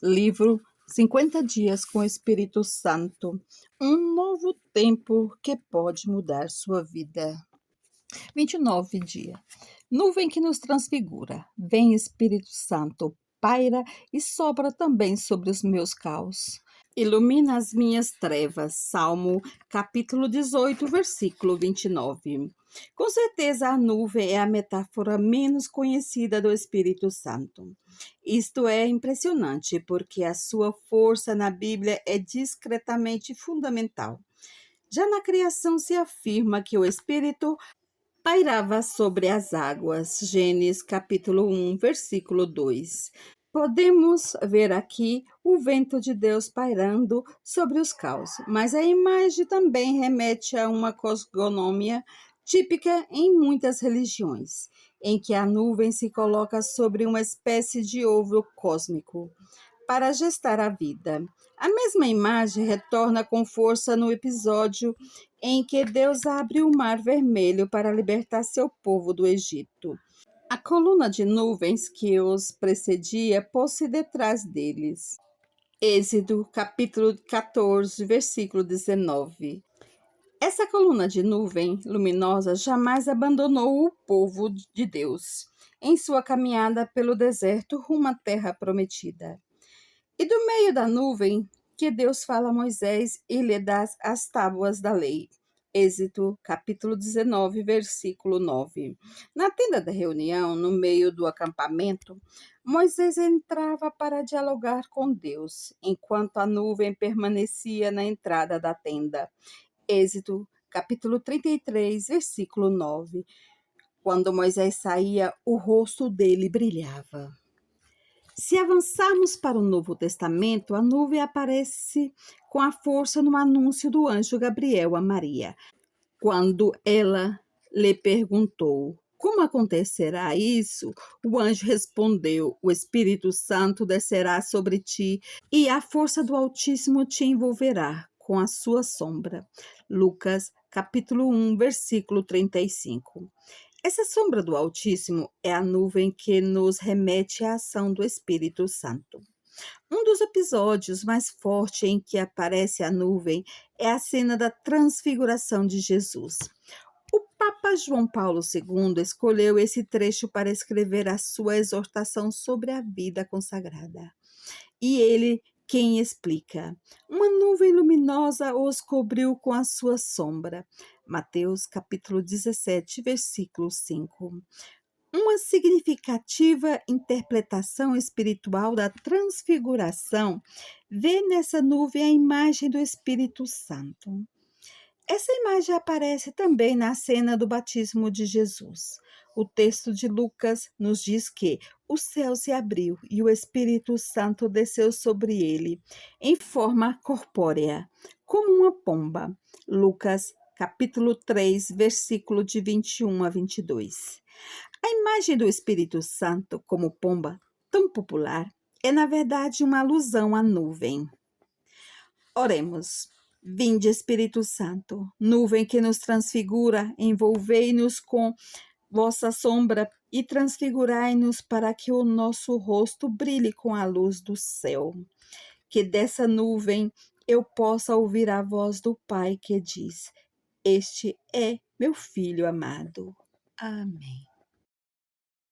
Livro 50 Dias com o Espírito Santo. Um novo tempo que pode mudar sua vida. 29 dia. Nuvem que nos transfigura. Vem Espírito Santo, paira e sobra também sobre os meus caos. Ilumina as minhas trevas. Salmo, capítulo 18, versículo 29. Com certeza, a nuvem é a metáfora menos conhecida do Espírito Santo. Isto é impressionante, porque a sua força na Bíblia é discretamente fundamental. Já na criação se afirma que o Espírito pairava sobre as águas. Gênesis capítulo 1, versículo 2. Podemos ver aqui o vento de Deus pairando sobre os caos, mas a imagem também remete a uma cosmogonia típica em muitas religiões, em que a nuvem se coloca sobre uma espécie de ovo cósmico para gestar a vida. A mesma imagem retorna com força no episódio em que Deus abre o Mar Vermelho para libertar seu povo do Egito. A coluna de nuvens que os precedia pôs-se detrás deles. Êxodo, capítulo 14, versículo 19. Essa coluna de nuvem luminosa jamais abandonou o povo de Deus em sua caminhada pelo deserto rumo à terra prometida. E do meio da nuvem que Deus fala a Moisés e lhe dá as tábuas da lei. Êxodo, capítulo 19, versículo 9. Na tenda da reunião, no meio do acampamento, Moisés entrava para dialogar com Deus, enquanto a nuvem permanecia na entrada da tenda. Êxodo, capítulo 33, versículo 9. Quando Moisés saía, o rosto dele brilhava. Se avançarmos para o Novo Testamento, a nuvem aparece com a força no anúncio do anjo Gabriel a Maria, quando ela lhe perguntou: como acontecerá isso? O anjo respondeu: o Espírito Santo descerá sobre ti e a força do Altíssimo te envolverá com a sua sombra. Lucas, capítulo 1, versículo 35. Essa sombra do Altíssimo é a nuvem que nos remete à ação do Espírito Santo. Um dos episódios mais fortes em que aparece a nuvem é a cena da transfiguração de Jesus. O Papa João Paulo II escolheu esse trecho para escrever a sua exortação sobre a vida consagrada. E ele quem explica: uma nuvem luminosa os cobriu com a sua sombra. Mateus capítulo 17, versículo 5. Uma significativa interpretação espiritual da transfiguração vê nessa nuvem a imagem do Espírito Santo. Essa imagem aparece também na cena do batismo de Jesus. O texto de Lucas nos diz que o céu se abriu e o Espírito Santo desceu sobre ele, em forma corpórea, como uma pomba. Lucas, capítulo 3, versículo de 21 a 22. A imagem do Espírito Santo como pomba, tão popular, é na verdade uma alusão à nuvem. Oremos. Vinde, Espírito Santo, nuvem que nos transfigura, envolvei-nos com vossa sombra e transfigurai-nos para que o nosso rosto brilhe com a luz do céu. Que dessa nuvem eu possa ouvir a voz do Pai que diz: este é meu filho amado. Amém.